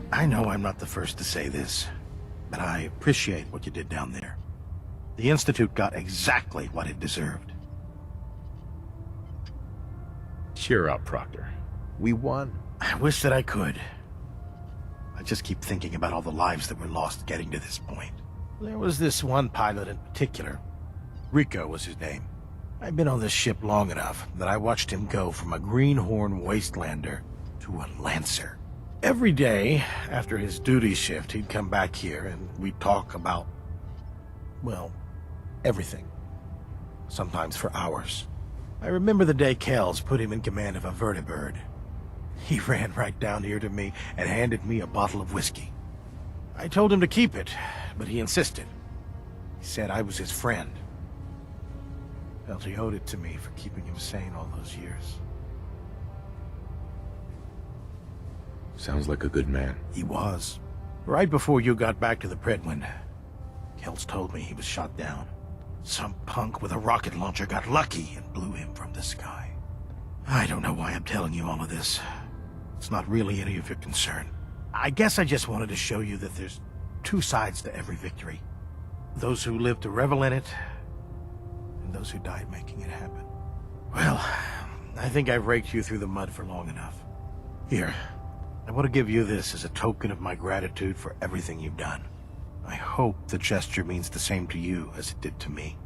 I know I'm not the first to say this, but I appreciate what you did down there. The Institute got exactly what it deserved. Cheer up, Proctor. We won. I wish that I could. I just keep thinking about all the lives that were lost getting to this point. There was this one pilot in particular. Rico was his name. I'd been on this ship long enough that I watched him go from a greenhorn wastelander to a Lancer. Every day, after his duty shift, he'd come back here and we'd talk about, well, everything. Sometimes for hours. I remember the day Kells put him in command of a vertibird. He ran right down here to me and handed me a bottle of whiskey. I told him to keep it, but he insisted. He said I was his friend. Felt he owed it to me for keeping him sane all those years. Sounds like a good man. He was. Right before you got back to the Predwin, Kells told me he was shot down. Some punk with a rocket launcher got lucky and blew him from the sky. I don't know why I'm telling you all of this. It's not really any of your concern. I guess I just wanted to show you that there's two sides to every victory. Those who live to revel in it, and those who died making it happen. Well, I think I've raked you through the mud for long enough. Here, I want to give you this as a token of my gratitude for everything you've done. I hope the gesture means the same to you as it did to me.